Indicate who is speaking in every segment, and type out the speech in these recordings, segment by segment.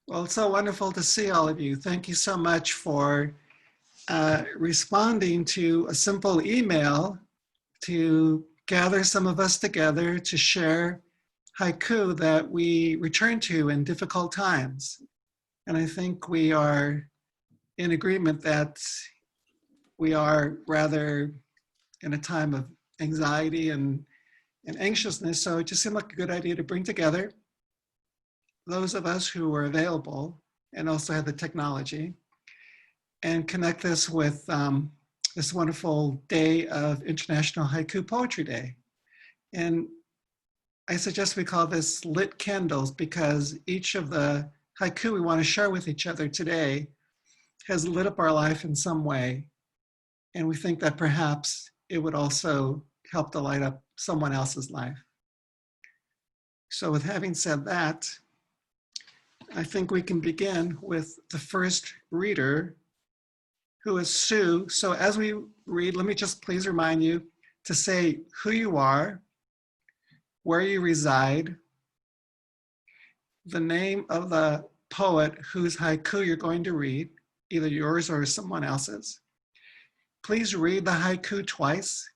Speaker 1: Well, it's so wonderful to see all of you. Thank you so much for responding to a simple email to gather some of us together to share haiku that we return to in difficult times. And I think we are in agreement that we are rather in a time of anxiety and anxiousness. So it just seemed like a good idea to bring together those of us who were available and also had the technology and connect this with this wonderful day of International Haiku Poetry Day. And I suggest we call this lit candles because each of the haiku we want to share with each other today has lit up our life in some way. And we think that perhaps it would also help to light up someone else's life. So with having said that, I think we can begin with the first reader, who is Sue. So as we read, let me just please remind you to say who you are, where you reside, the name of the poet whose haiku you're going to read, either yours or someone else's. Please read the haiku twice,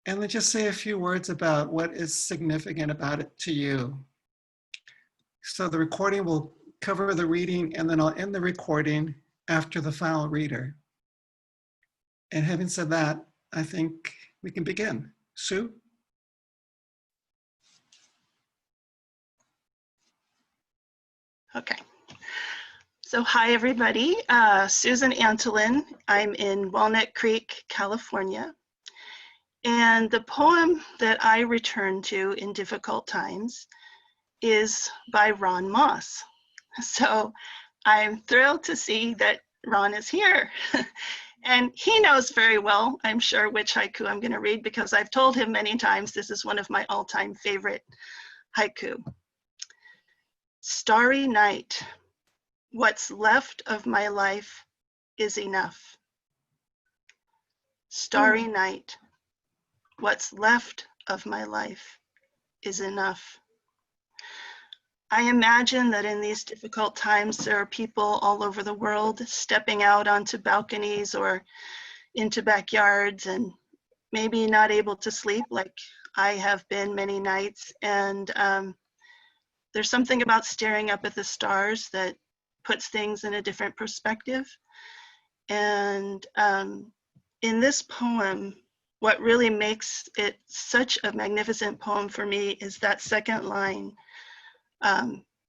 Speaker 1: and then just say a few words about what is significant about it to you. So the recording will cover the reading, and then I'll end the recording after the final reader. And having said that, I think we can begin. Sue?
Speaker 2: Okay. So hi, everybody. Susan Antolin. I'm in Walnut Creek, California. And the poem that I return to in difficult times is by Ron Moss. So I'm thrilled to see that Ron is here. And he knows very well, I'm sure, which haiku I'm going to read because I've told him many times this is one of my all-time favorite haiku. Starry night, what's left of my life is enough. Starry night, what's left of my life is enough. I imagine that in these difficult times, there are people all over the world stepping out onto balconies or into backyards and maybe not able to sleep like I have been many nights. And there's something about staring up at the stars that puts things in a different perspective. And in this poem, what really makes it such a magnificent poem for me is that second line.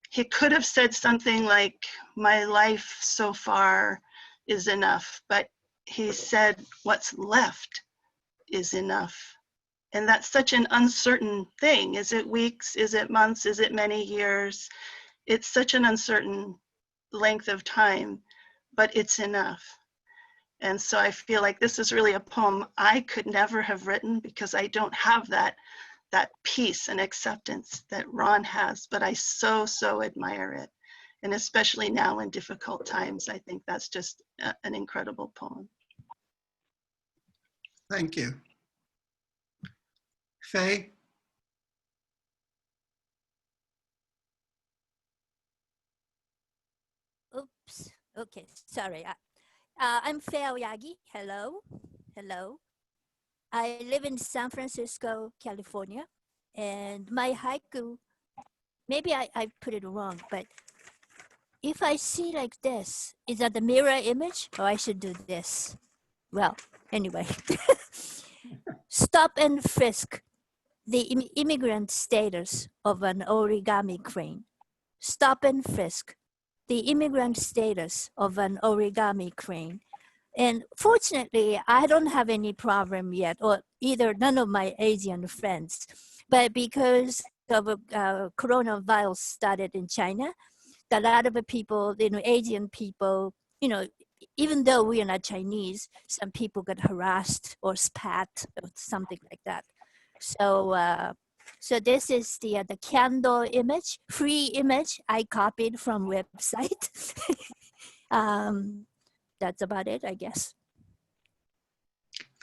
Speaker 2: He could have said something like, my life so far is enough, but he said, what's left is enough. And that's such an uncertain thing. Is it weeks? Is it months? Is it many years? It's such an uncertain length of time, but it's enough. And so I feel like this is really a poem I could never have written because I don't have that peace and acceptance that Ron has, but I so admire it. And especially now in difficult times, I think that's just an incredible poem.
Speaker 1: Thank you. Faye?
Speaker 3: Oops, okay, sorry. I'm Faye Oyagi, hello. I live in San Francisco, California, and my haiku, maybe I put it wrong, but if I see like this, is that the mirror image or I should do this? Well, anyway, stop and frisk the immigrant status of an origami crane. Stop and frisk the immigrant status of an origami crane. And fortunately, I don't have any problem yet, or either none of my Asian friends. But because of coronavirus started in China, a lot of the people, Asian people, even though we are not Chinese, some people got harassed or spat or something like that. So, so this is the candle image, free image I copied from website. That's about it, I guess.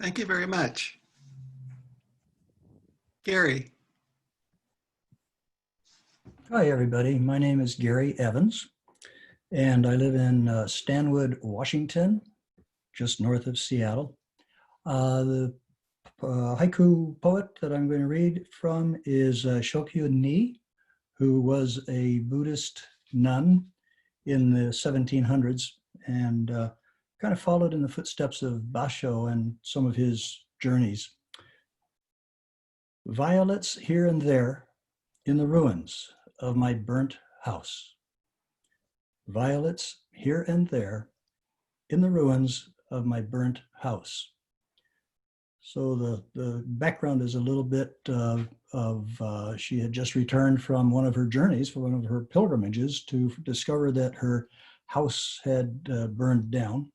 Speaker 1: Thank you very much. Gary.
Speaker 4: Hi, everybody. My name is Gary Evans. and I live in Stanwood, Washington, just north of Seattle. The haiku poet that I'm going to read from is Shokyu Ni, who was a Buddhist nun in the 1700s and kind of followed in the footsteps of Basho and some of his journeys. Violets here and there in the ruins of my burnt house. Violets here and there in the ruins of my burnt house. So the background is a little bit she had just returned from one of her journeys, from one of her pilgrimages, to discover that her house had burned down.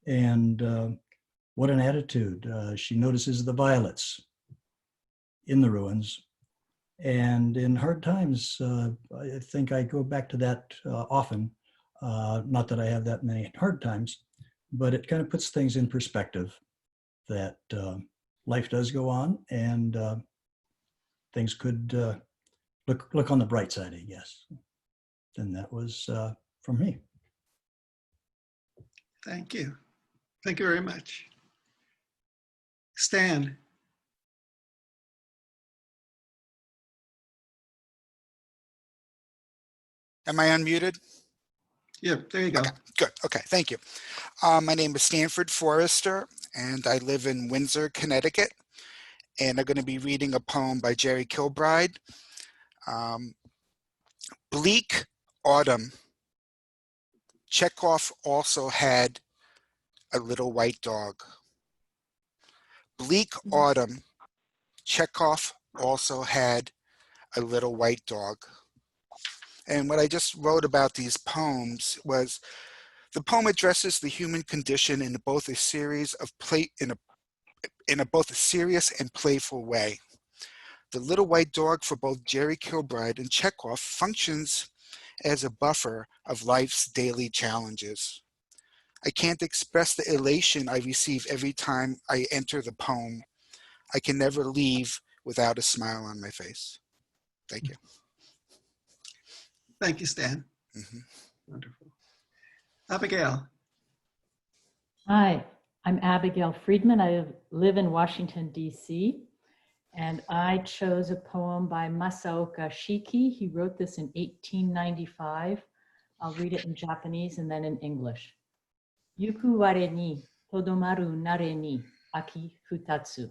Speaker 4: And what an attitude. She notices the violets in the ruins. And in hard times, I think I go back to that often. Not that I have that many hard times, but it kind of puts things in perspective that life does go on, and things could look on the bright side, I guess. And that was from me.
Speaker 1: Thank you. Thank you very much. Stan.
Speaker 5: Am I unmuted?
Speaker 1: Yeah, there you go.
Speaker 5: Okay, good. Okay, thank you. My name is Stanford Forrester, and I live in Windsor, Connecticut. And I'm going to be reading a poem by Jerry Kilbride. Bleak Autumn. Chekhov also had a little white dog. Bleak Autumn. Chekhov also had a little white dog. And what I just wrote about these poems was the poem addresses the human condition in both a series of both a serious and playful way. The little white dog for both Jerry Kilbride and Chekhov functions as a buffer of life's daily challenges. I can't express the elation I receive every time I enter the poem. I can never leave without a smile on my face. Thank you.
Speaker 1: Thank you, Stan.
Speaker 5: Mm-hmm.
Speaker 1: Wonderful. Abigail.
Speaker 6: Hi, I'm Abigail Friedman. I live in Washington, D.C., and I chose a poem by Masaoka Shiki. He wrote this in 1895. I'll read it in Japanese and then in English. Yuku ware ni todomaru nare ni aki futatsu.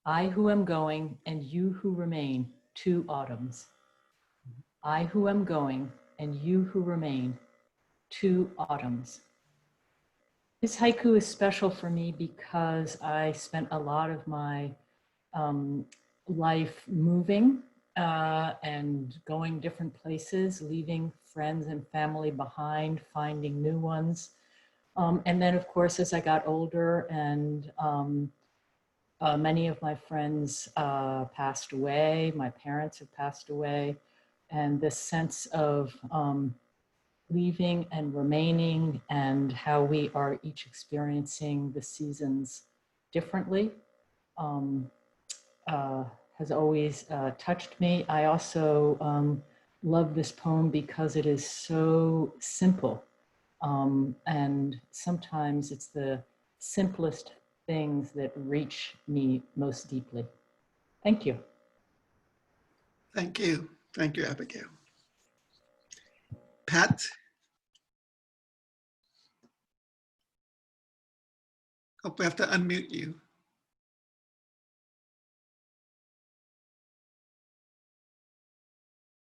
Speaker 6: I who am going and you who remain, 2 autumns. I who am going and you who remain, 2 autumns. This haiku is special for me because I spent a lot of my life moving and going different places, leaving friends and family behind, finding new ones. And then, of course, as I got older and many of my friends passed away, my parents have passed away, and this sense of leaving and remaining and how we are each experiencing the seasons differently has always touched me. I also love this poem because it is so simple. And sometimes it's the simplest things that reach me most deeply. Thank you.
Speaker 1: Thank you. Thank you, Abigail. Pat. Hope we have to unmute you.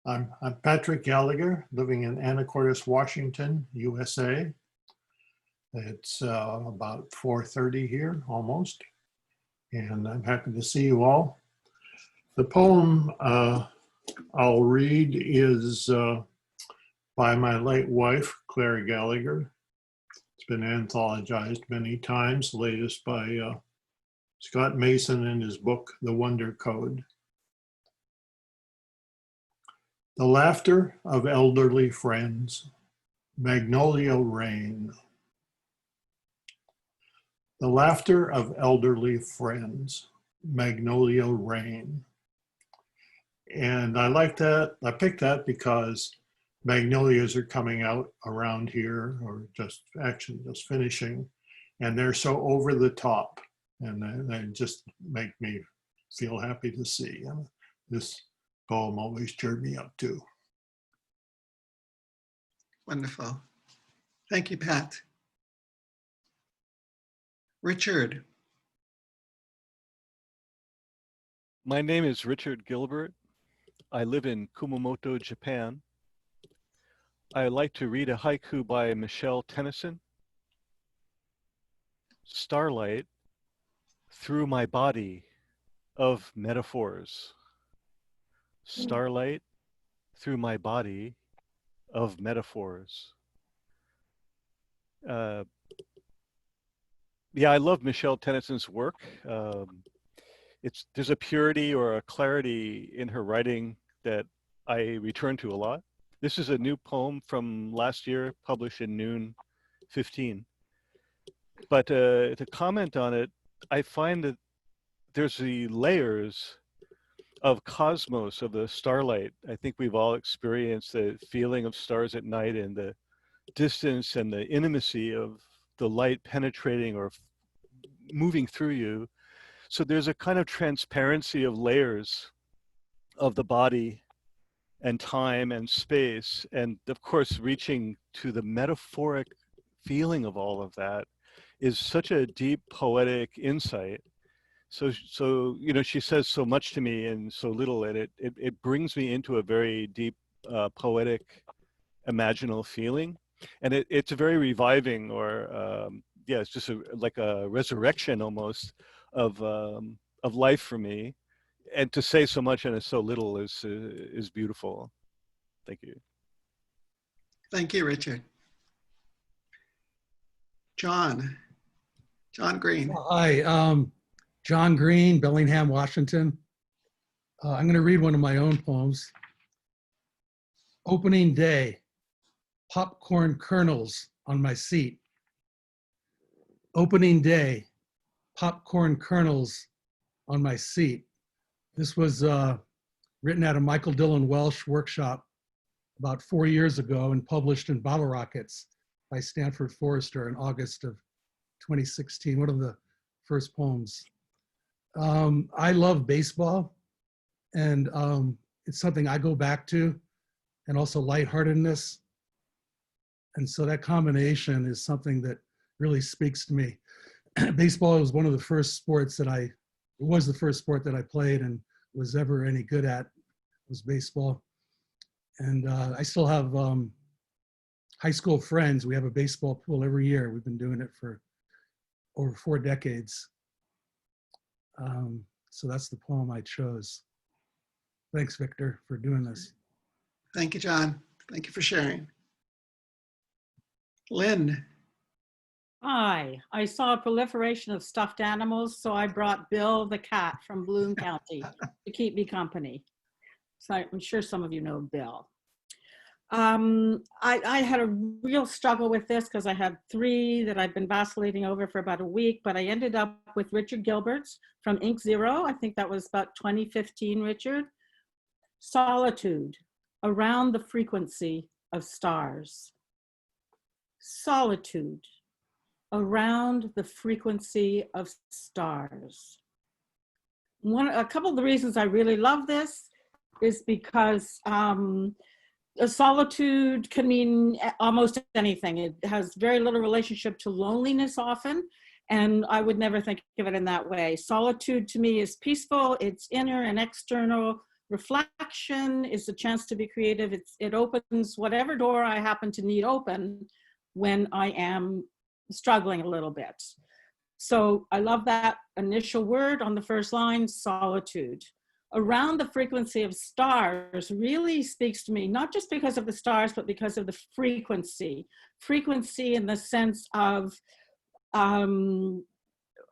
Speaker 7: I'm Patrick Gallagher, living in Anacortes, Washington, USA. It's about 4:30 here, almost, and I'm happy to see you all. The poem I'll read is by my late wife, Claire Gallagher. It's been anthologized many times, latest by Scott Mason in his book, The Wonder Code. The laughter of elderly friends, magnolia rain. The laughter of elderly friends, magnolia rain. And I like that, I picked that because magnolias are coming out around here, or just finishing, and they're so over the top, and they just make me feel happy to see. And this poem always cheered me up too.
Speaker 1: Wonderful. Thank you, Pat. Richard.
Speaker 8: My name is Richard Gilbert. I live in Kumamoto, Japan. I like to read a haiku by Michelle Tennyson. Starlight through my body of metaphors. Starlight through my body of metaphors. Yeah, I love Michelle Tennyson's work. There's a purity or a clarity in her writing that I return to a lot. This is a new poem from last year, published in Noon 15. But to comment on it, I find that there's the layers of cosmos, of the starlight. I think we've all experienced the feeling of stars at night and the distance and the intimacy of the light penetrating or moving through you. So there's a kind of transparency of layers of the body and time and space. And of course, reaching to the metaphoric feeling of all of that is such a deep poetic insight. So you know, she says so much to me and so little, and it brings me into a very deep poetic, imaginal feeling. And it's a very reviving, or yeah, it's just like a resurrection almost of life for me. And to say so much and so little is beautiful. Thank you.
Speaker 1: Thank you, Richard. John Green.
Speaker 9: Hi, John Green, Bellingham, Washington. I'm going to read one of my own poems. Opening day, popcorn kernels on my seat. Opening day, popcorn kernels on my seat. This was written at a Michael Dillon Welch workshop about 4 years ago and published in Bottle Rockets by Stanford Forrester in August of 2016, one of the first poems. I love baseball, and it's something I go back to, and also lightheartedness. And so that combination is something that really speaks to me. Baseball was one of the first sports that it was the first sport that I played and was ever any good at, was baseball. And I still have high school friends. We have a baseball pool every year. We've been doing it for over 4 decades. So that's the poem I chose. Thanks, Victor, for doing this.
Speaker 1: Thank you, John. Thank you for sharing. Lynn.
Speaker 10: Hi, I saw a proliferation of stuffed animals, so I brought Bill the cat from Bloom County to keep me company. So I'm sure some of you know Bill. I had a real struggle with this because I had 3 that I've been vacillating over for about a week, but I ended up with Richard Gilbert's from Ink Zero. I think that was about 2015, Richard. Solitude, around the frequency of stars. Solitude, around the frequency of stars. A couple of the reasons I really love this is because solitude can mean almost anything. It has very little relationship to loneliness often, and I would never think of it in that way. Solitude to me is peaceful, it's inner and external. Reflection is a chance to be creative. It opens whatever door I happen to need open when I am struggling a little bit. So I love that initial word on the first line, solitude. Around the frequency of stars really speaks to me, not just because of the stars, but because of the frequency. Frequency in the sense of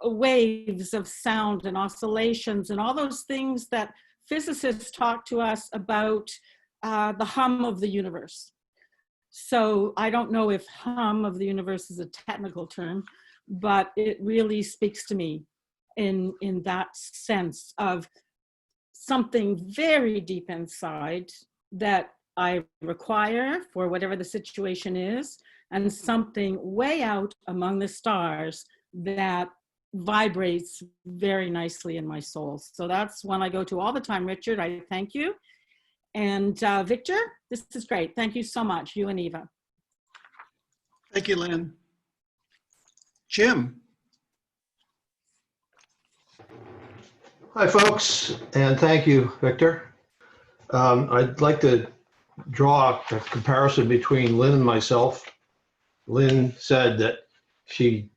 Speaker 10: waves of sound and oscillations and all those things that physicists talk to us about, the hum of the universe. So I don't know if hum of the universe is a technical term, but it really speaks to me in that sense of something very deep inside that I require for whatever the situation is, and something way out among the stars that vibrates very nicely in my soul. So that's one I go to all the time. Richard, I thank you. And Victor, this is great. Thank you so much, you and Eva.
Speaker 1: Thank you, Lynn. Jim.
Speaker 11: Hi, folks, and thank you, Victor. I'd like to draw a comparison between Lynn and myself. Lynn said that she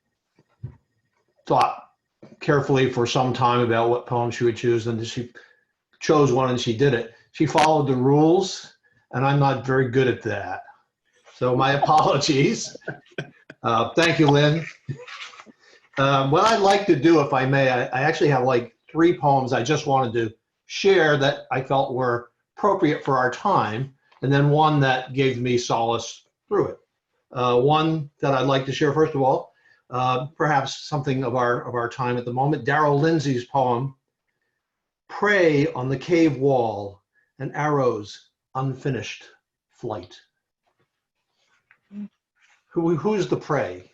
Speaker 11: thought carefully for some time about what poem she would choose, and she chose one and she did it. She followed the rules, and I'm not very good at that. So my apologies. Thank you, Lynn. What I'd like to do, if I may, I actually have like 3 poems I just wanted to share that I felt were appropriate for our time, and then one that gave me solace through it. One that I'd like to share, first of all, perhaps something of our time at the moment, Darrell Lindsay's poem, Prey on the Cave Wall, an Arrow's Unfinished Flight. Who's the prey?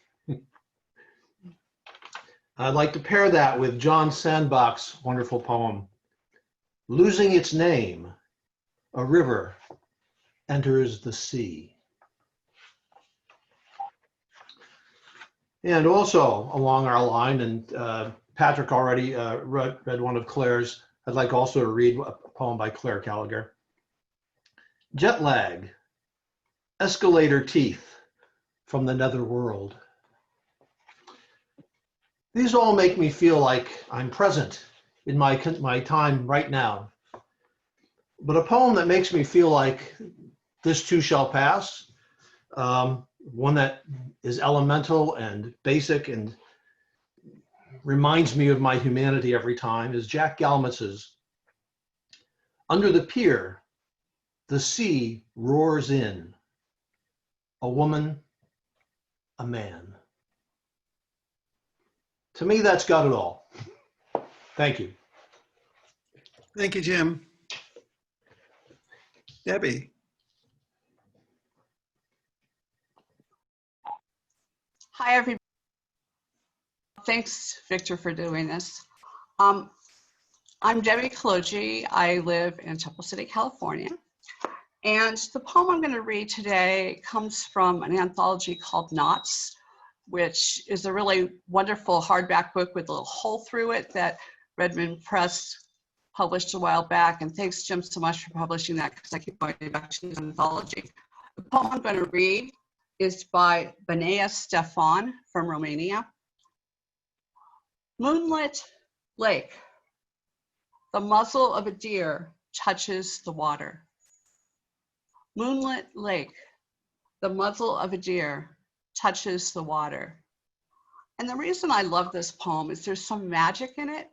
Speaker 11: I'd like to pair that with John Sandbach's wonderful poem, Losing Its Name, a River Enters the Sea. And also along our line, and Patrick already read one of Claire's, I'd like also to read a poem by Claire Gallagher. Jet lag, escalator teeth from the netherworld. These all make me feel like I'm present in my time right now. But a poem that makes me feel like this too shall pass, one that is elemental and basic and reminds me of my humanity every time, is Jack Galmutz's Under the Pier, the Sea Roars In, a Woman, a Man. To me, that's got it all. Thank you.
Speaker 1: Thank you, Jim. Debbie.
Speaker 12: Hi, everybody. Thanks, Victor, for doing this. I'm Debbie Kaloji. I live in Temple City, California. And the poem I'm going to read today comes from an anthology called Knots, which is a really wonderful hardback book with a little hole through it that Redmond Press published a while back. And thanks, Jim, so much for publishing that, because I keep going back to this anthology. The poem I'm going to read is by Benea Stefan from Romania. Moonlit lake. The muzzle of a deer touches the water. Moonlit lake. The muzzle of a deer touches the water. And the reason I love this poem is there's some magic in it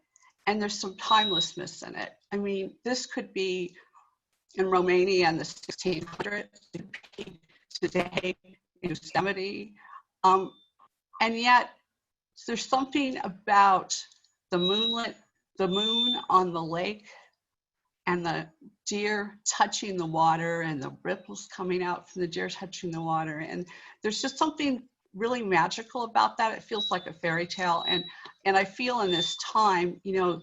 Speaker 12: and there's some timelessness in it. I mean, this could be in Romania in the 1600s, today in Yosemite. And yet there's something about the moon on the lake and the deer touching the water and the ripples coming out from the deer touching the water. And there's just something really magical about that. It feels like a fairy tale. And I feel in this time, you know,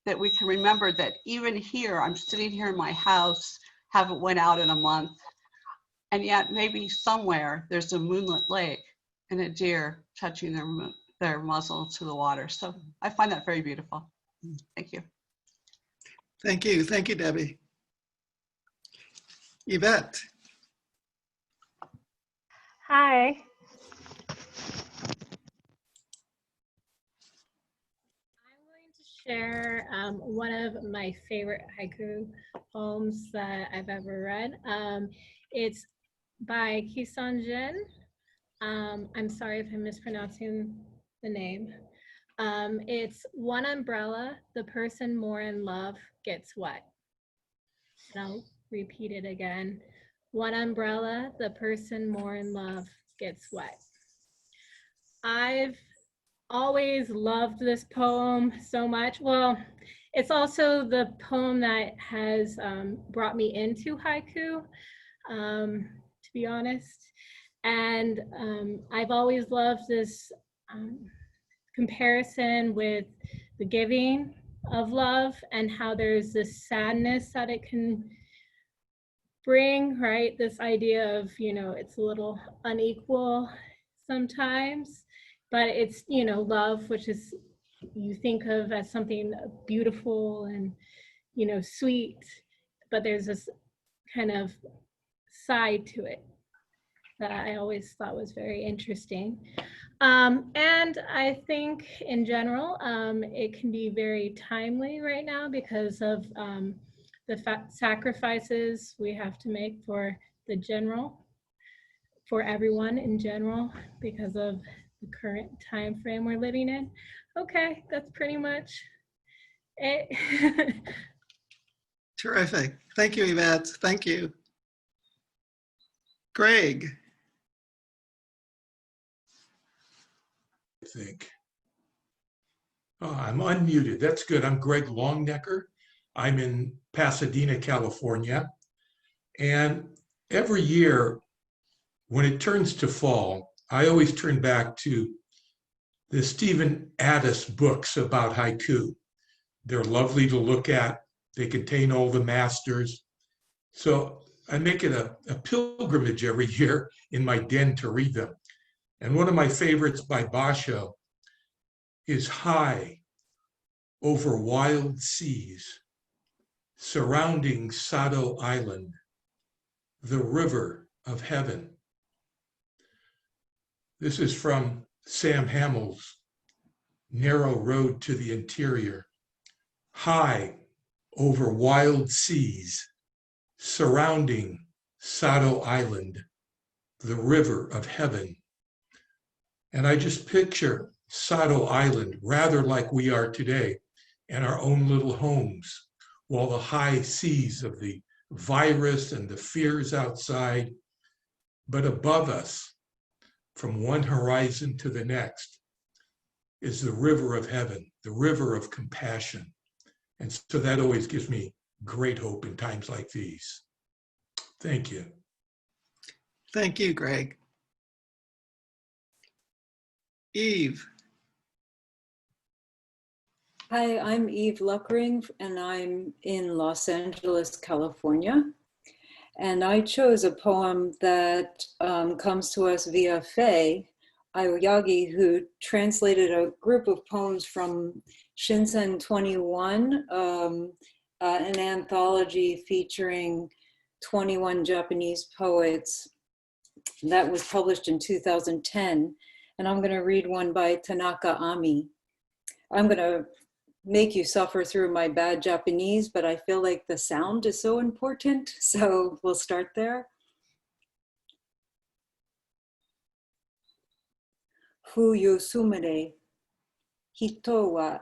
Speaker 12: that we can remember that even here, I'm sitting here in my house, haven't went out in a month, and yet maybe somewhere there's a moonlit lake and a deer touching their muzzle to the water. So I find that very beautiful. Thank you.
Speaker 1: Thank you. Thank you, Debbie. Yvette.
Speaker 13: Hi. I'm going to share one of my favorite haiku poems that I've ever read. It's by Kisan Jin. I'm sorry if I'm mispronouncing the name. It's one umbrella, the person more in love gets wet. And I'll repeat it again. One umbrella, the person more in love gets wet. I've always loved this poem so much. Well, it's also the poem that has brought me into haiku. to be honest. And I've always loved this comparison with the giving of love and how there's this sadness that it can bring, right? This idea of, you know, it's a little unequal sometimes, but it's, you know, love, which is you think of as something beautiful and, you know, sweet, but there's this kind of side to it that I always thought was very interesting. And I think in general, it can be very timely right now because of the sacrifices we have to make for the general, for everyone in general, because of the current time frame we're living in. Okay, that's pretty much it.
Speaker 1: Terrific. Thank you, Yvette. Thank you. Greg.
Speaker 14: I think. Oh, I'm unmuted. That's good. I'm Greg Longenecker. I'm in Pasadena, California. And every year, when it turns to fall, I always turn back to the Stephen Addis books about haiku. They're lovely to look at. They contain all the masters. So I make it a pilgrimage every year in my den to read them. And one of my favorites by Basho is high over wild seas, surrounding Sado Island, the river of heaven. This is from Sam Hamill's Narrow Road to the Interior. High over wild seas, surrounding Sado Island, the river of heaven. And I just picture Sado Island rather like we are today in our own little homes, while the high seas of the virus and the fears outside, but above us, from one horizon to the next, is the river of heaven, the river of compassion. And so that always gives me great hope in times like these. Thank you.
Speaker 1: Thank you, Greg. Eve.
Speaker 15: Hi, I'm Eve Luckring, and I'm in Los Angeles, California. And I chose a poem that comes to us via Faye Aoyagi, who translated a group of poems from Shinsen 21, an anthology featuring 21 Japanese poets that was published in 2010. And I'm going to read one by Tanaka Ami. I'm going to make you suffer through my bad Japanese, but I feel like the sound is so important. So we'll start there. Fuyu sumere, hito wa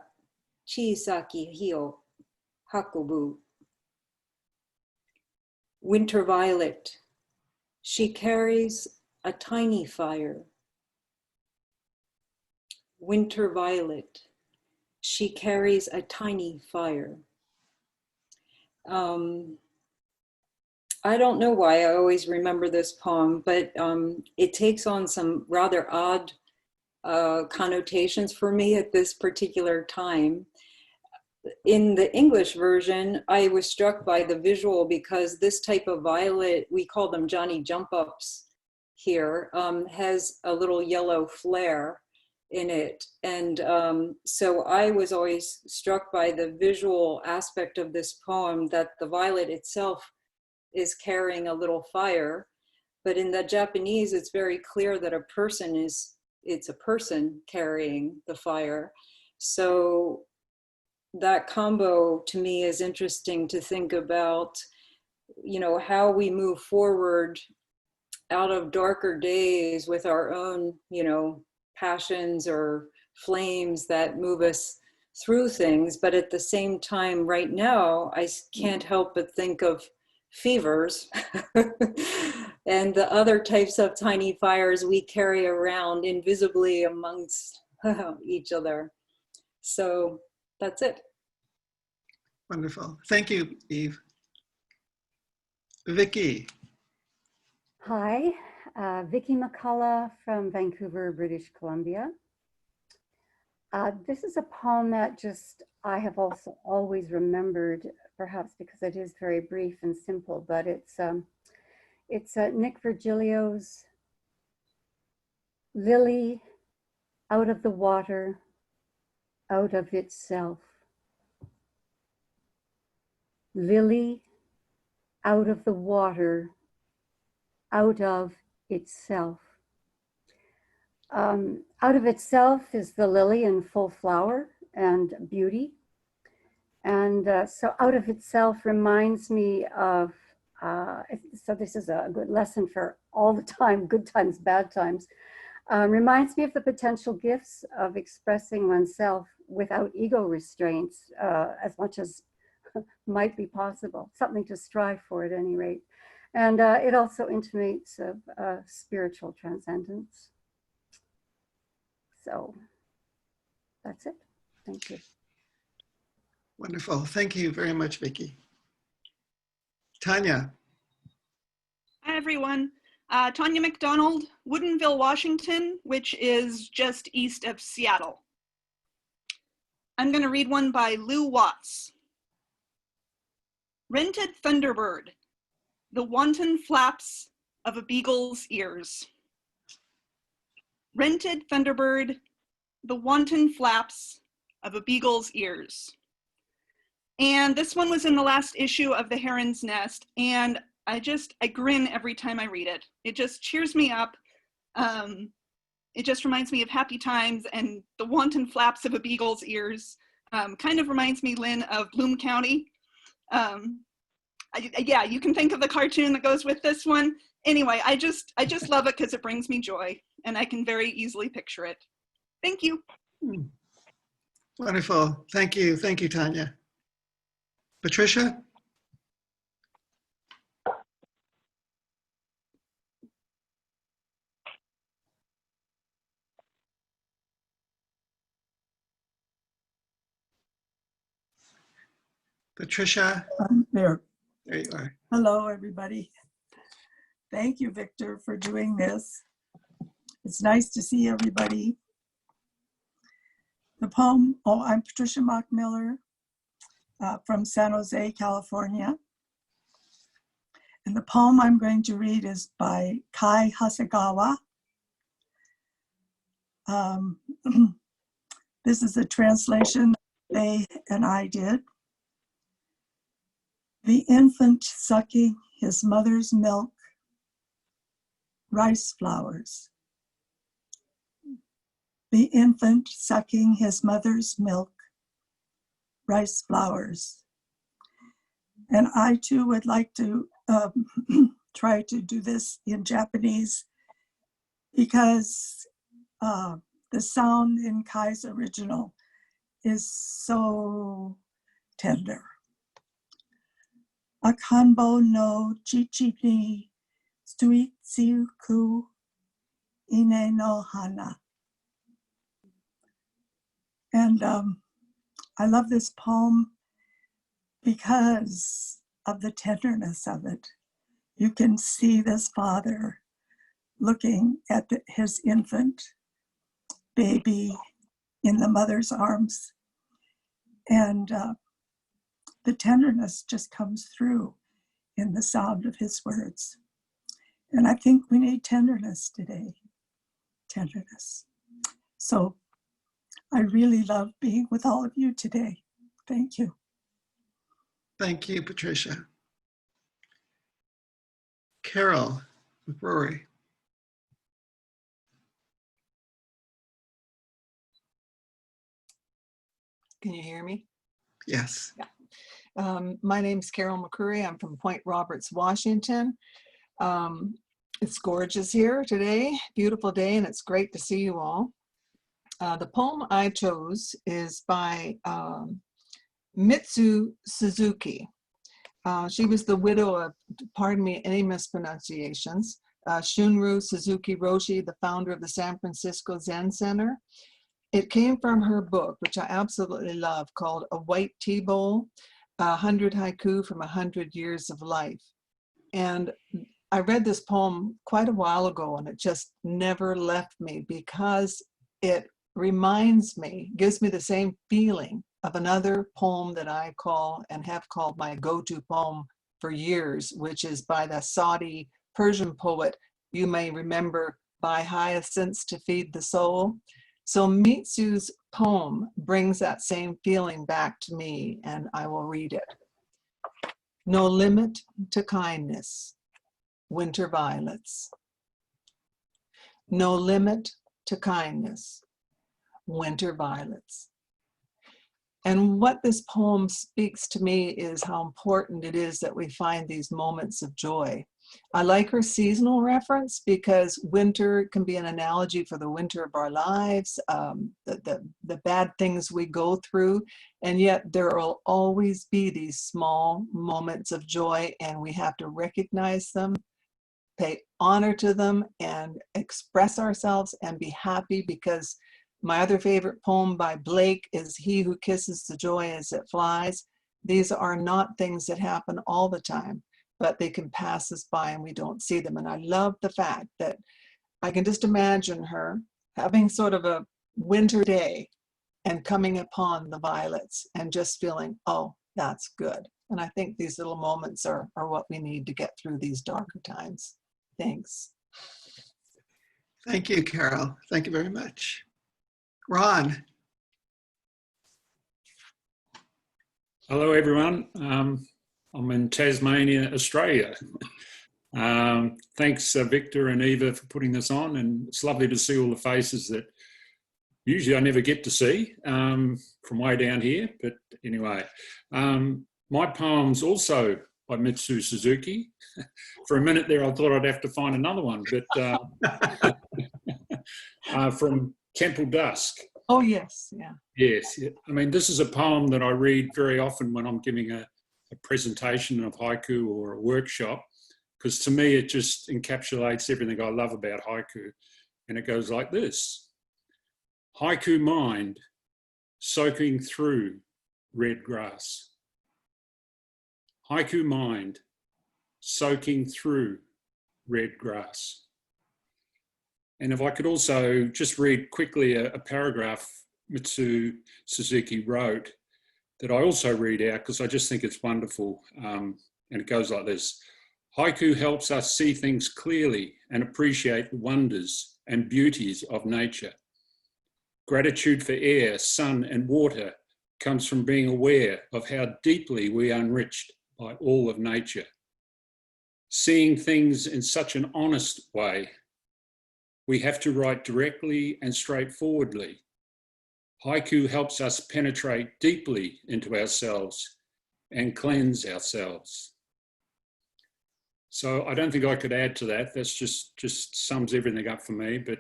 Speaker 15: chisaki hi o hakobu. Winter violet, she carries a tiny fire. Winter violet, she carries a tiny fire. I don't know why I always remember this poem, but it takes on some rather odd connotations for me at this particular time. In the English version, I was struck by the visual because this type of violet, we call them Johnny Jump Ups here, has a little yellow flare in it. And so I was always struck by the visual aspect of this poem, that the violet itself is carrying a little fire. But in the Japanese, it's very clear that it's a person carrying the fire. So that combo to me is interesting to think about, you know, how we move forward out of darker days with our own, you know, passions or flames that move us through things. But at the same time, right now, I can't help but think of fevers and the other types of tiny fires we carry around invisibly amongst each other. So that's it.
Speaker 1: Wonderful. Thank you, Eve. Vicky.
Speaker 16: Hi, Vicki McCullough from Vancouver, British Columbia. This is a poem that just I have also always remembered, perhaps because it is very brief and simple, but it's Nick Virgilio's Lily out of the water, out of itself. Lily out of the water, out of itself. Out of itself is the lily in full flower and beauty. And so out of itself reminds me of, so this is a good lesson for all the time, good times, bad times. Reminds me of the potential gifts of expressing oneself without ego restraints, as much as might be possible, something to strive for at any rate. And it also intimates of spiritual transcendence. So that's it. Thank you.
Speaker 1: Wonderful. Thank you very much, Vicki. Tanya.
Speaker 17: Hi, everyone. Tanya McDonald, Woodinville, Washington, which is just east of Seattle. I'm going to read one by Lou Watts. Rented Thunderbird, the wanton flaps of a beagle's ears. Rented Thunderbird, the wanton flaps of a beagle's ears. And this one was in the last issue of The Heron's Nest, and I grin every time I read it. It just cheers me up. It just reminds me of happy times, and the wanton flaps of a beagle's ears kind of reminds me, Lynn, of Bloom County. Yeah, you can think of the cartoon that goes with this one. Anyway, I just love it because it brings me joy, and I can very easily picture it. Thank you.
Speaker 1: Wonderful. Thank you. Thank you, Tanya. Patricia? Patricia?
Speaker 18: There.
Speaker 1: There you are.
Speaker 18: Hello, everybody. Thank you, Victor, for doing this. It's nice to see everybody. The poem, I'm Patricia Mock-Miller from San Jose, California. And the poem I'm going to read is by Kai Hasegawa. This is a translation they and I did. The infant sucking his mother's milk, rice flowers. The infant sucking his mother's milk, rice flowers. And I too would like to try to do this in Japanese because the sound in Kai's original is so tender. Akanbo no chichi ni suitsuku ine no hana. And I love this poem because of the tenderness of it. You can see this father looking at his infant baby in the mother's arms. And the tenderness just comes through in the sound of his words. And I think we need tenderness today, tenderness. So I really love being with all of you today. Thank you.
Speaker 1: Thank you, Patricia. Carol McRory.
Speaker 19: Can you hear me?
Speaker 1: Yes.
Speaker 19: Yeah. My name's Carol McCurry. I'm from Point Roberts, Washington. It's gorgeous here today, beautiful day, and it's great to see you all. The poem I chose is by Mitsu Suzuki. She was the widow of, pardon me, any mispronunciations, Shunryu Suzuki Roshi, the founder of the San Francisco Zen Center. It came from her book, which I absolutely love, called A White Tea Bowl, 100 Haiku from 100 Years of Life. And I read this poem quite a while ago and it just never left me because it reminds me, gives me the same feeling of another poem that I call and have called my go-to poem for years, which is by the Saudi Persian poet, you may remember, By Hyacinths to Feed the Soul. So Mitsu's poem brings that same feeling back to me, and I will read it. No limit to kindness, winter violets. No limit to kindness, winter violets. And what this poem speaks to me is how important it is that we find these moments of joy. I like her seasonal reference because winter can be an analogy for the winter of our lives, the bad things we go through, and yet there will always be these small moments of joy, and we have to recognize them, pay honor to them, and express ourselves and be happy, because my other favorite poem by Blake is He Who Kisses the Joy as It Flies. These are not things that happen all the time, but they can pass us by and we don't see them. And I love the fact that I can just imagine her having sort of a winter day and coming upon the violets and just feeling, oh, that's good. And I think these little moments are what we need to get through these darker times. Thanks.
Speaker 1: Thank you, Carol. Thank you very much. Ron.
Speaker 20: Hello, everyone. I'm in Tasmania, Australia. Thanks, Victor and Eva, for putting this on. And it's lovely to see all the faces that usually I never get to see from way down here. But anyway, my poem's also by Mitsu Suzuki. For a minute there, I thought I'd have to find another one, but from Temple Dusk.
Speaker 19: Oh, yes, yeah.
Speaker 20: Yes, I mean, this is a poem that I read very often when I'm giving a presentation of haiku or a workshop, because to me it just encapsulates everything I love about haiku. And it goes like this. Haiku mind soaking through red grass. Haiku mind soaking through red grass. And if I could also just read quickly a paragraph Mitsu Suzuki wrote that I also read out because I just think it's wonderful. And it goes like this. Haiku helps us see things clearly and appreciate the wonders and beauties of nature. Gratitude for air, sun, and water comes from being aware of how deeply we are enriched by all of nature. Seeing things in such an honest way, we have to write directly and straightforwardly. Haiku helps us penetrate deeply into ourselves and cleanse ourselves. So I don't think I could add to that. That's just sums everything up for me. But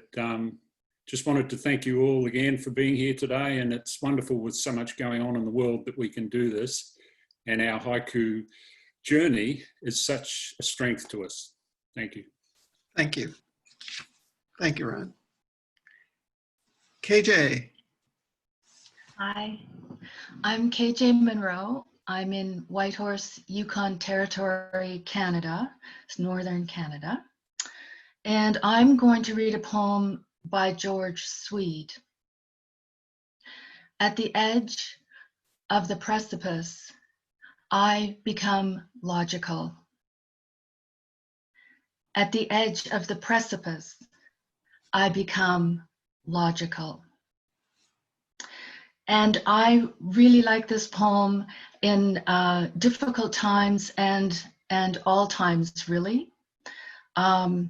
Speaker 20: just wanted to thank you all again for being here today. And it's wonderful with so much going on in the world that we can do this. And our haiku journey is such a strength to us. Thank you.
Speaker 1: Thank you. Thank you, Ron. KJ.
Speaker 21: Hi, I'm KJ Monroe. I'm in Whitehorse, Yukon Territory, Canada. It's northern Canada. And I'm going to read a poem by George Sweet. At the edge of the precipice, I become logical. At the edge of the precipice, I become logical. And I really like this poem in difficult times and all times, really. I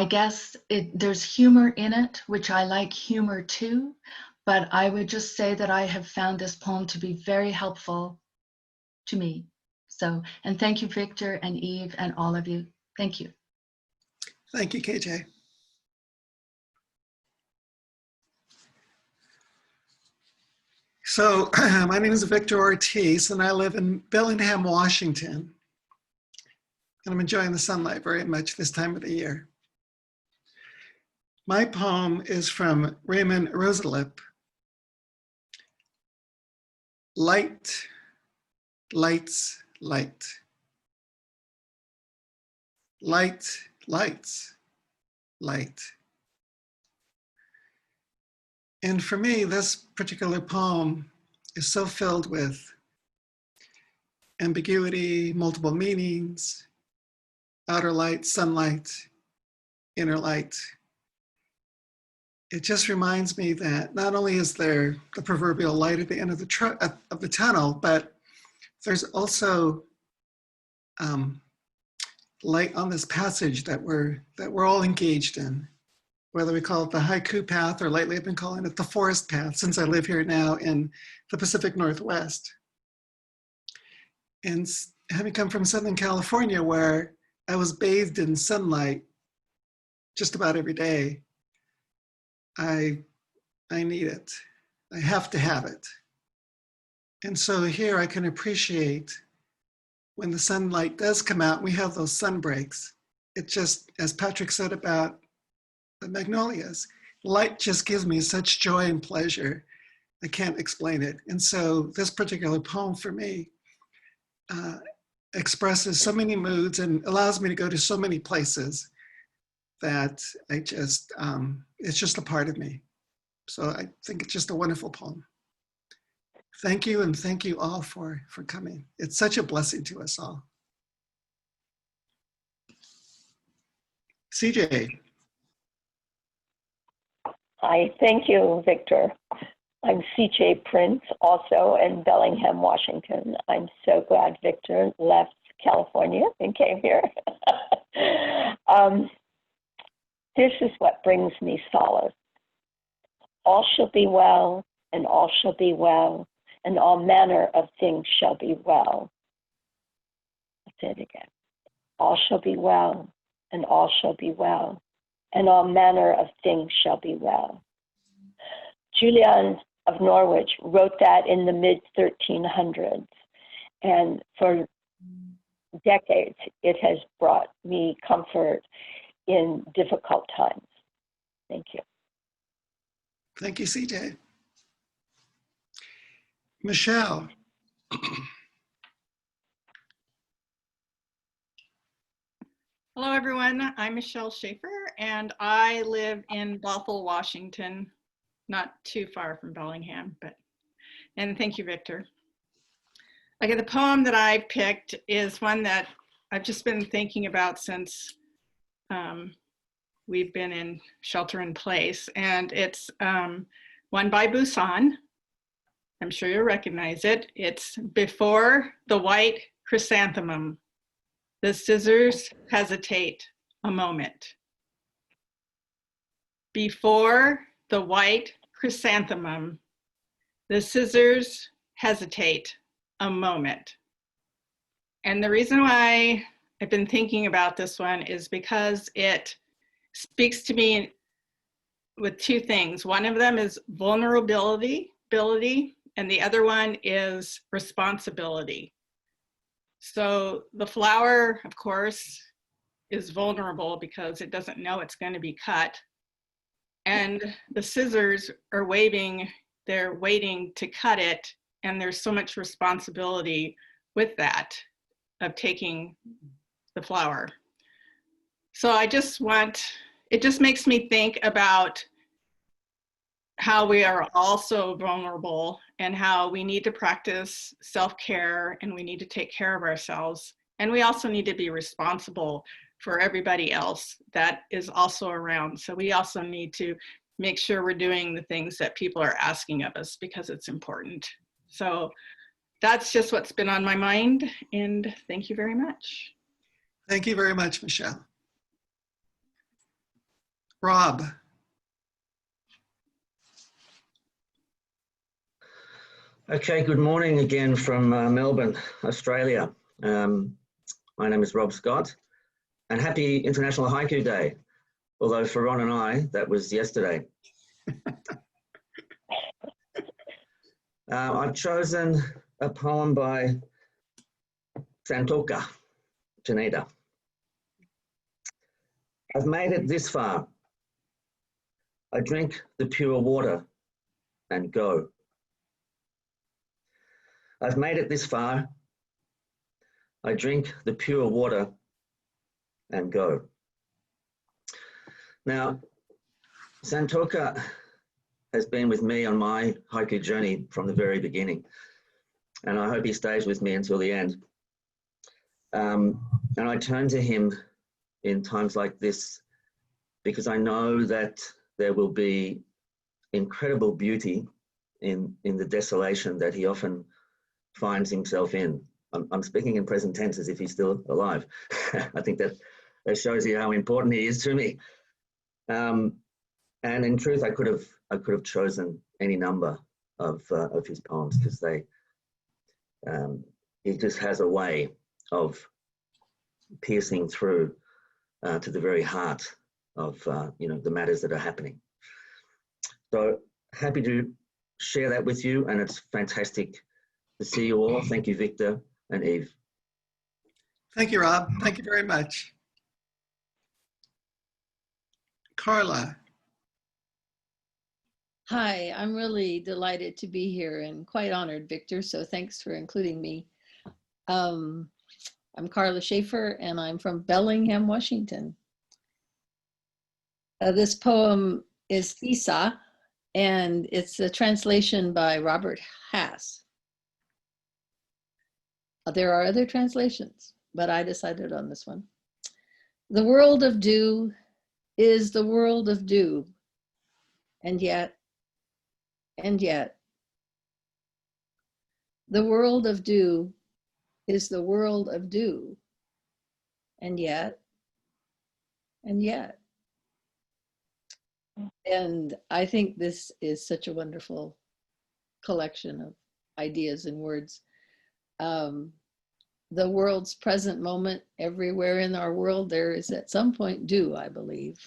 Speaker 21: guess there's humor in it, which I like humor too, but I would just say that I have found this poem to be very helpful to me. So, and thank you, Victor and Eve and all of you. Thank you.
Speaker 1: Thank you, KJ. So my name is Victor Ortiz and I live in Bellingham, Washington. And I'm enjoying the sunlight very much this time of the year. My poem is from Raymond Rosalip. Light, lights, light. light, lights, light. And for me, this particular poem is so filled with ambiguity, multiple meanings, outer light, sunlight, inner light. It just reminds me that not only is there the proverbial light at the end of the tunnel, but there's also light on this passage that we're all engaged in, whether we call it the haiku path, or lately I've been calling it the forest path, since I live here now in the Pacific Northwest. And having come from Southern California, where I was bathed in sunlight just about every day, I need it. I have to have it. And so here I can appreciate when the sunlight does come out, we have those sun breaks. It just, as Patrick said about the magnolias, light just gives me such joy and pleasure. I can't explain it. And so this particular poem for me expresses so many moods and allows me to go to so many places that I just, it's just a part of me. So I think it's just a wonderful poem. Thank you, and thank you all for coming. It's such a blessing to us all. CJ.
Speaker 2: Hi, thank you, Victor. I'm CJ Prince, also in Bellingham, Washington. I'm so glad Victor left California and came here. This is what brings me solace. All shall be well, and all shall be well, and all manner of things shall be well. I'll say it again. All shall be well, and all shall be well, and all manner of things shall be well. Julian of Norwich wrote that in the mid-1300s, and for decades it has brought me comfort in difficult times. Thank you.
Speaker 1: Thank you, CJ. Michelle.
Speaker 17: Hello, everyone. I'm Michelle Shafer, and I live in Bothell, Washington, not too far from Bellingham, and thank you, Victor. Okay, the poem that I picked is one that I've just been thinking about since we've been in shelter in place, and it's one by Busan. I'm sure you'll recognize it. It's Before the White Chrysanthemum. The scissors hesitate a moment. Before the white chrysanthemum, the scissors hesitate a moment. And the reason why I've been thinking about this one is because it speaks to me with two things. One of them is vulnerability, and the other one is responsibility. So the flower, of course, is vulnerable because it doesn't know it's going to be cut. And the scissors are waving, they're waiting to cut it. And there's so much responsibility with that, of taking the flower. So it just makes me think about how we are also vulnerable and how we need to practice self-care and we need to take care of ourselves. And we also need to be responsible for everybody else that is also around. So we also need to make sure we're doing the things that people are asking of us because it's important. So that's just what's been on my mind, and thank you very much.
Speaker 1: Thank you very much, Michelle. Rob.
Speaker 22: Okay, good morning again from Melbourne, Australia. My name is Rob Scott, and happy International Haiku Day. Although for Ron and I, that was yesterday. I've chosen a poem by Santoka Taneda. I've made it this far. I drink the pure water and go. I've made it this far. I drink the pure water and go. Now, Santoka has been with me on my haiku journey from the very beginning, and I hope he stays with me until the end. And I turn to him in times like this because I know that there will be incredible beauty in the desolation that he often finds himself in. I'm speaking in present tense as if he's still alive. I think that shows you how important he is to me. And in truth, I could have chosen any number of his poems because he just has a way of piercing through to the very heart of the matters that are happening. So happy to share that with you, and it's fantastic to see you all. Thank you, Victor and Eve.
Speaker 1: Thank you, Rob. Thank you very much. Carla.
Speaker 3: Hi, I'm really delighted to be here and quite honored, Victor, so thanks for including me. I'm Carla Shafer, and I'm from Bellingham, Washington. This poem is Isa, and it's a translation by Robert Hass. There are other translations, but I decided on this one. The world of dew is the world of dew, and yet, the world of dew is the world of dew, and yet. And I think this is such a wonderful collection of ideas and words. The world's present moment, everywhere in our world, there is at some point dew, I believe.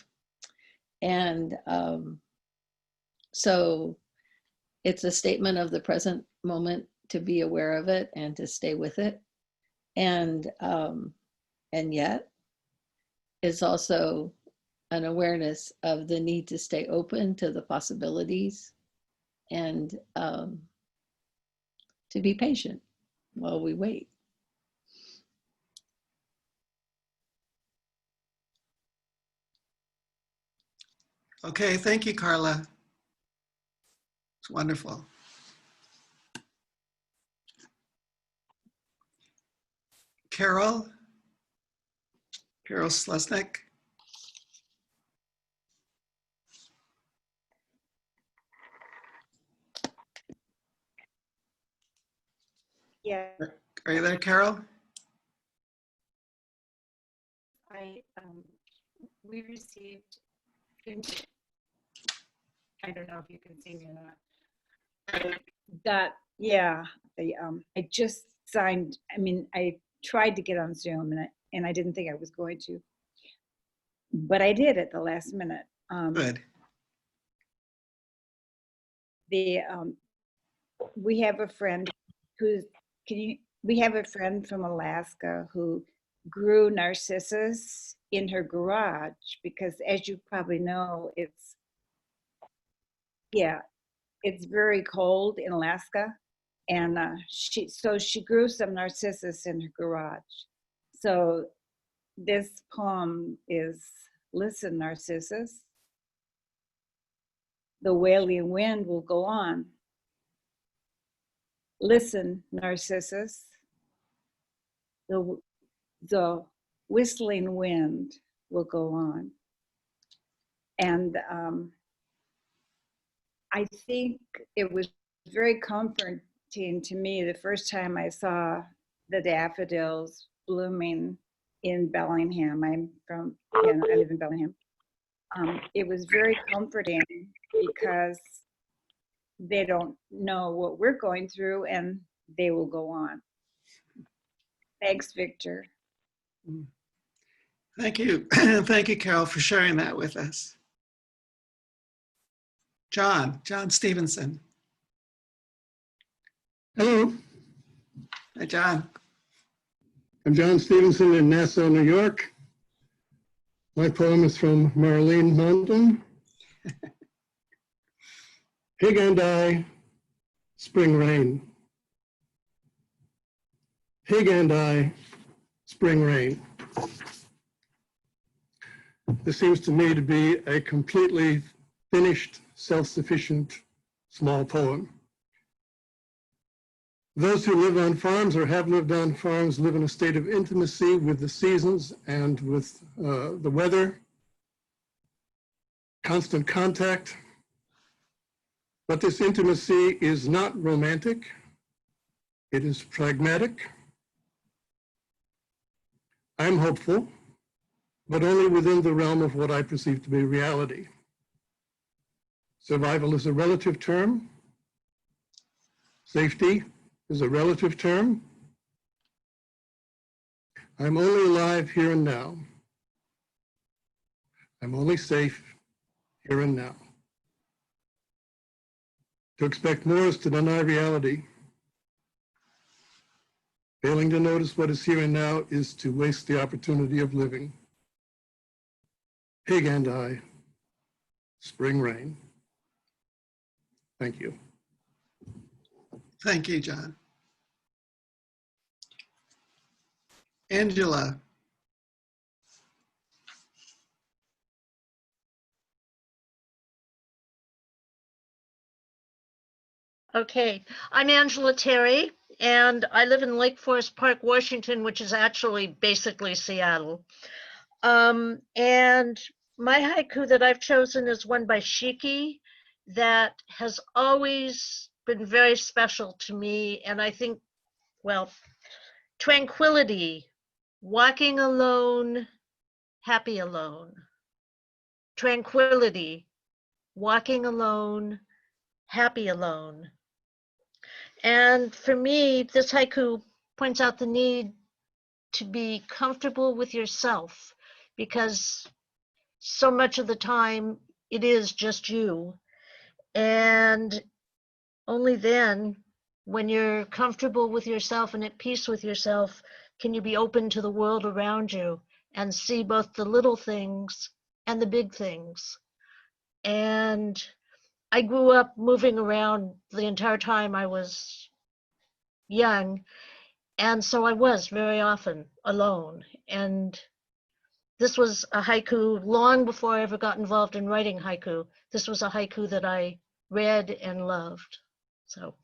Speaker 3: And so it's a statement of the present moment to be aware of it and to stay with it. And yet it's also an awareness of the need to stay open to the possibilities and to be patient while we wait.
Speaker 1: Okay, thank you, Carla. It's wonderful. Carol Slesnik.
Speaker 4: Yeah.
Speaker 1: Are you there, Carol?
Speaker 4: We received, I don't know if you can see me or not. That, yeah, I just signed, I tried to get on Zoom and I didn't think I was going to, but I did at the last minute.
Speaker 1: Good.
Speaker 4: We have a friend who's, we have a friend from Alaska who grew narcissus in her garage because, as you probably know, it's very cold in Alaska, and she grew some narcissus in her garage. So this poem is, listen, narcissus, the wailing wind will go on. Listen, narcissus, the whistling wind will go on. And I think it was very comforting to me the first time I saw the daffodils blooming in Bellingham. I live in Bellingham. It was very comforting because they don't know what we're going through and they will go on. Thanks, Victor.
Speaker 1: Thank you. Thank you, Carol, for sharing that with us. John Stevenson.
Speaker 23: Hello.
Speaker 1: Hi, John.
Speaker 23: I'm John Stevenson in Nassau, New York. My poem is from Marlene Mountain. Pig and I, spring rain. Pig and I, spring rain. This seems to me to be a completely finished, self-sufficient small poem. Those who live on farms or have lived on farms live in a state of intimacy with the seasons and with the weather, constant contact. But this intimacy is not romantic. It is pragmatic. I'm hopeful, but only within the realm of what I perceive to be reality. Survival is a relative term. Safety is a relative term. I'm only alive here and now. I'm only safe here and now. To expect more is to deny reality. Failing to notice what is here and now is to waste the opportunity of living. Pig and I, spring rain. Thank you.
Speaker 1: Thank you, John. Angela.
Speaker 5: Okay, I'm Angela Terry, and I live in Lake Forest Park, Washington, which is actually basically Seattle. And my haiku that I've chosen is one by Shiki that has always been very special to me. And I think, well, tranquility, walking alone, happy alone. Tranquility, walking alone, happy alone. And for me, this haiku points out the need to be comfortable with yourself, because so much of the time it is just you. And only then, when you're comfortable with yourself and at peace with yourself, can you be open to the world around you and see both the little things and the big things. And I grew up moving around the entire time I was young, and so I was very often alone. And this was a haiku long before I ever got involved in writing haiku. This was a haiku that I read and loved. So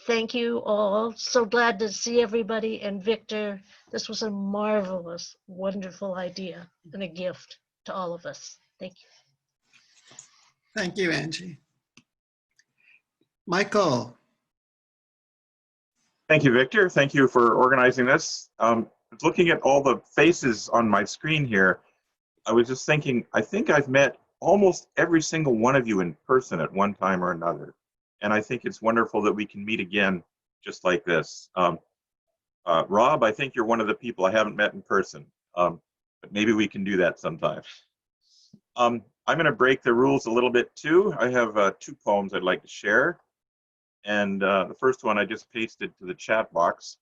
Speaker 5: thank you all. So glad to see everybody. And Victor, this was a marvelous, wonderful idea and a gift to all of us. Thank you.
Speaker 1: Thank you, Angie. Michael.
Speaker 6: Thank you, Victor. Thank you for organizing this. Looking at all the faces on my screen here, I was just thinking, I think I've met almost every single one of you in person at one time or another. And I think it's wonderful that we can meet again just like this. Rob, I think you're one of the people I haven't met in person, but maybe we can do that sometime. I'm going to break the rules a little bit too. I have 2 poems I'd like to share. And the first one I just pasted to the chat box.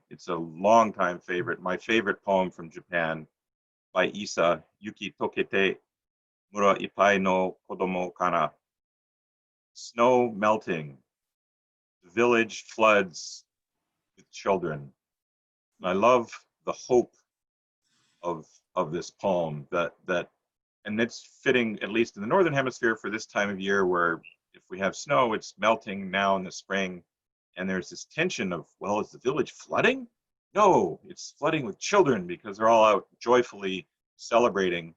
Speaker 6: It's a longtime favorite, my favorite poem from Japan by Isa, Yuki Tokete Mura Ipai no Kodomo Kana. Snow melting, the village floods with children. And I love the hope of this poem that and it's fitting, at least in the Northern Hemisphere, for this time of year where if we have snow, it's melting now in the spring. And there's this tension of, well, is the village flooding? No, it's flooding with children because they're all out joyfully celebrating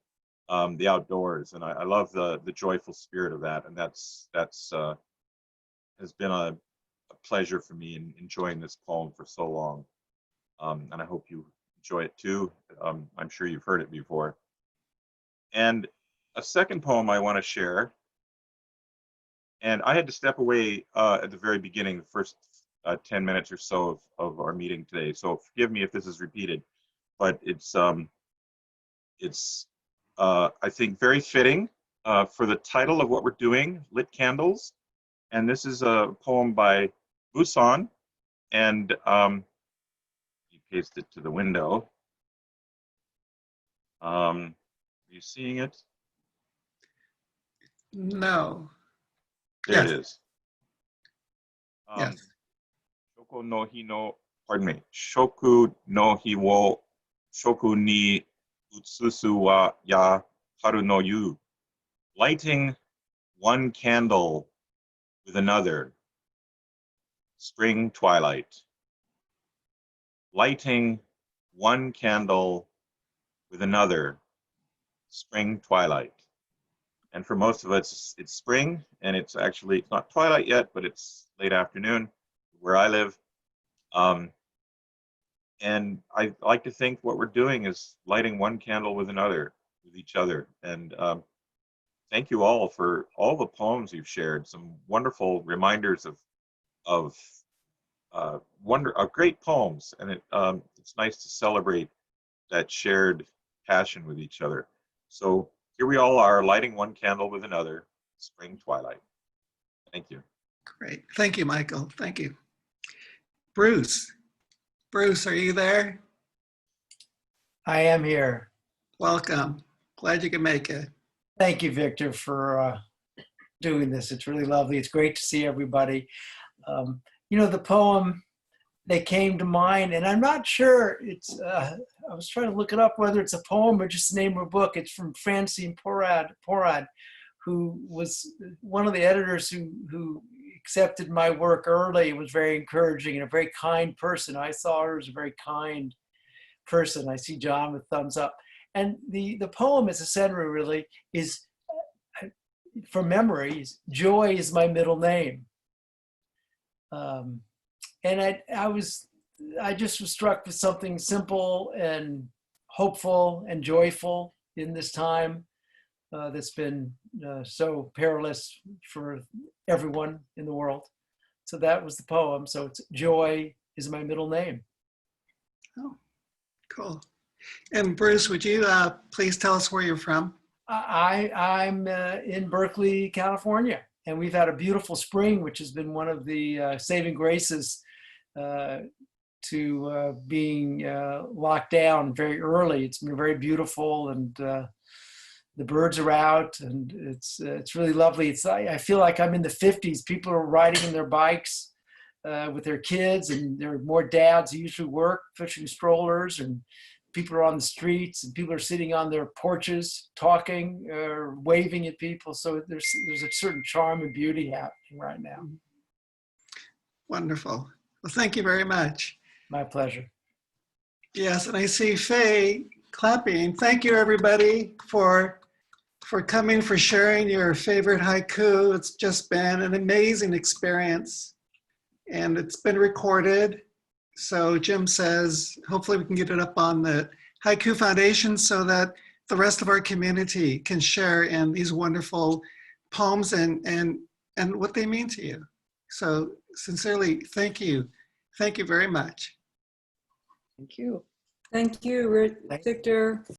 Speaker 6: the outdoors. And I love the joyful spirit of that. And that's has been a pleasure for me in enjoying this poem for so long. And I hope you enjoy it too. I'm sure you've heard it before. And a second poem I want to share. And I had to step away at the very beginning, the first 10 minutes or so of our meeting today. So forgive me if this is repeated, but it's I think very fitting for the title of what we're doing, Lit Candles. And this is a poem by Busan, and you paste it to the window. Are you seeing it?
Speaker 1: No.
Speaker 6: There
Speaker 1: Yes.
Speaker 6: it is.
Speaker 1: Yes.
Speaker 6: Shoku no hi no, pardon me. Shoku no hi wo shoku ni Utsusu wa ya haru no yu. Lighting one candle with another. Spring twilight. Lighting one candle with another. Spring twilight. And for most of us, it's spring, and it's not twilight yet, but it's late afternoon where I live. And I like to think what we're doing is lighting one candle with another, with each other. And thank you all for all the poems you've shared. Some wonderful reminders of great poems, and it's nice to celebrate that shared passion with each other. So here we all are, lighting one candle with another, spring twilight. Thank you.
Speaker 1: Great. Thank you, Michael. Thank you. Bruce. Bruce, are you there?
Speaker 7: I am here.
Speaker 1: Welcome. Glad you could make it.
Speaker 7: Thank you, Victor, for doing this. It's really lovely. It's great to see everybody. You know, the poem that came to mind, and I'm not sure it's, I was trying to look it up, whether it's a poem or just the name of a book. It's from Francine Porad, who was one of the editors who accepted my work early. It was very encouraging and a very kind person. I saw her as a very kind person. I see John with thumbs up. And the poem as a center really is, from memory, joy is my middle name. And I just was struck with something simple and hopeful and joyful in this time that's been so perilous for everyone in the world. So that was the poem. So it's joy is my middle name.
Speaker 1: Oh, cool. And Bruce, would you please tell us where you're from?
Speaker 7: I'm in Berkeley, California, and we've had a beautiful spring, which has been one of the saving graces to being locked down very early. It's been very beautiful, and the birds are out, and it's really lovely. I feel like I'm in the 50s. People are riding in their bikes with their kids, and there are more dads who usually work pushing strollers, and people are on the streets, and people are sitting on their porches talking or waving at people. So there's a certain charm and beauty happening right now.
Speaker 1: Wonderful. Well, thank you very much.
Speaker 7: My pleasure.
Speaker 1: Yes, and I see Faye clapping. Thank you, everybody, for coming, for sharing your favorite haiku. It's just been an amazing experience, and it's been recorded. So Jim says, hopefully we can get it up on the Haiku Foundation so that the rest of our community can share in these wonderful poems and what they mean to you. So sincerely, thank you. Thank you very much.
Speaker 3: Thank you.
Speaker 15: Thank you, Victor.